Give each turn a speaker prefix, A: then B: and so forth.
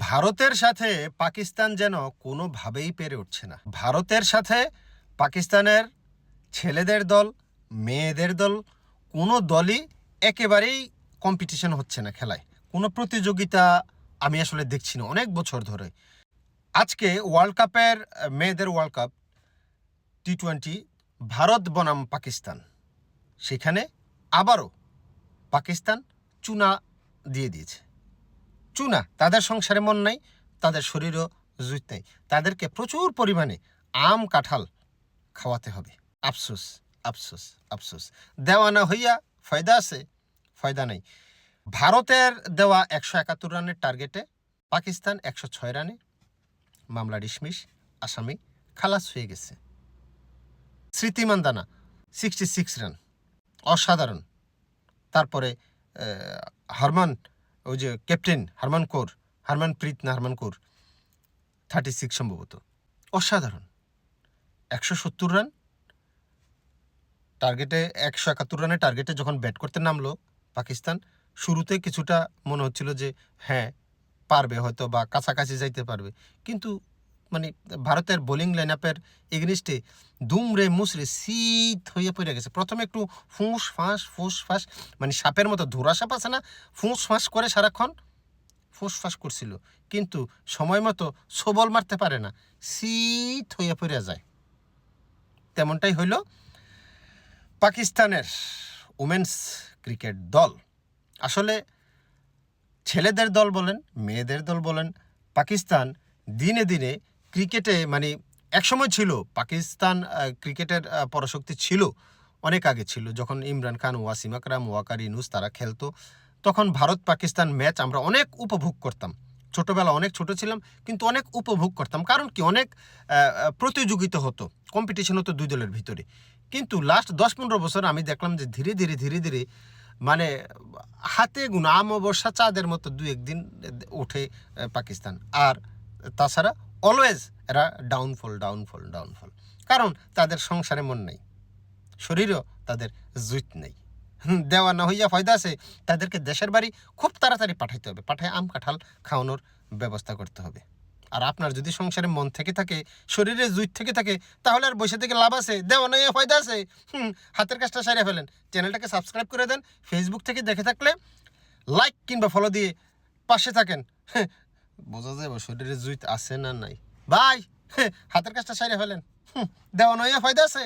A: ভারতের সাথে পাকিস্তান যেন কোনোভাবেই পেরে উঠছে না। ভারতের সাথে পাকিস্তানের ছেলেদের দল, মেয়েদের দল, কোনো দলই একেবারেই কম্পিটিশন হচ্ছে না খেলায়। কোনো প্রতিযোগিতা আমি আসলে দেখছি না অনেক বছর ধরে। আজকে ওয়ার্ল্ড কাপের মেয়েদের ওয়ার্ল্ড কাপ টি-20 ভারত বনাম পাকিস্তান, সেখানে আবারও পাকিস্তান চুনা দিয়ে দিয়েছে। চুনা, তাদের সংসারে মন নাই, তাদের শরীরও জুত নেই, তাদেরকে প্রচুর পরিমাণে আম কাঁঠাল খাওয়াতে হবে। আফসোস আফসোস আফসোস, দেওয়া না হইয়া ফয়দা আছে? ফয়দা নেই। ভারতের দেওয়া 171 রানের টার্গেটে পাকিস্তান 106 রানে মামলা ডিসমিস, আসামি খালাস হয়ে গেছে। স্মৃতি মান্দানা 66 রান, অসাধারণ। তারপরে ওই যে ক্যাপ্টেন হারমানপ্রীত 36 সম্ভবত, অসাধারণ। 170 রান টার্গেটে, 171 রানের টার্গেটে যখন ব্যাট করতে নামলো পাকিস্তান, শুরুতে কিছুটা মনে হচ্ছিল যে হ্যাঁ পারবে হয়তো বা কাছাকাছি যাইতে পারবে, কিন্তু মানে ভারতের বোলিং লাইন আপের এগেনিস্টে দুমড়ে মুচড়ে শীত হয়ে পড়ে গেছে। প্রথমে একটু ফুঁস ফাঁস মানে সাপের মতো, ধুরা সাপ আছে না, ফুঁস ফাঁস করে সারাক্ষণ ফুঁস ফাঁস করছিল, কিন্তু সময় মতো সবল মারতে পারে না, শীত হয়ে পড়ে যায়। তেমনটাই হইল পাকিস্তানের উমেন্স ক্রিকেট দল। আসলে ছেলেদের দল বলেন, মেয়েদের দল বলেন, পাকিস্তান দিনে দিনে ক্রিকেটে মানে একসময় ছিল পাকিস্তান ক্রিকেটের পরাশক্তি ছিল, অনেক আগে ছিল, যখন ইমরান খান, ওয়াসিম আকরাম, ওয়াকার ইউনুস তারা খেলতো, তখন ভারত পাকিস্তান ম্যাচ আমরা অনেক উপভোগ করতাম। ছোটোবেলা অনেক ছোট ছিলাম, কিন্তু অনেক উপভোগ করতাম, কারণ কি অনেক প্রতিযোগিতা হতো, কম্পিটিশন হতো দুই দলের ভিতরে। কিন্তু লাস্ট 10-15 বছর আমি দেখলাম যে ধীরে ধীরে মানে হাতে গুনা অমাবস্যা চাঁদের মতো দু একদিন ওঠে পাকিস্তান, আর তাছাড়া অলওয়েজ এরা ডাউনফল। কারণ তাদের সংসারে মন নেই, শরীরও তাদের জুত নেই। দেওয়া না হইয়া ফয়দা আছে, তাদেরকে দেশের বাড়ি খুব তাড়াতাড়ি পাঠাইতে হবে, পাঠায় আম কাঁঠাল খাওয়ানোর ব্যবস্থা করতে হবে। আর আপনার যদি সংসারে মন থেকে থাকে, শরীরে জুত থেকে থাকে, তাহলে আর বসে থেকে লাভ আছে? দেওয়া না হইয়া ফয়দা আছে? হাতের কাজটা সারিয়ে ফেলেন, চ্যানেলটাকে সাবস্ক্রাইব করে দেন, ফেসবুক থেকে দেখে থাকলে লাইক কিংবা ফলো দিয়ে পাশে থাকেন, বোঝা যাবে শরীরে জুত আছে না নাই। বাই, হাতের কাজটা সারিয়ে ফেলেন, দেওয়া না হইয়া ফয়দা আছে?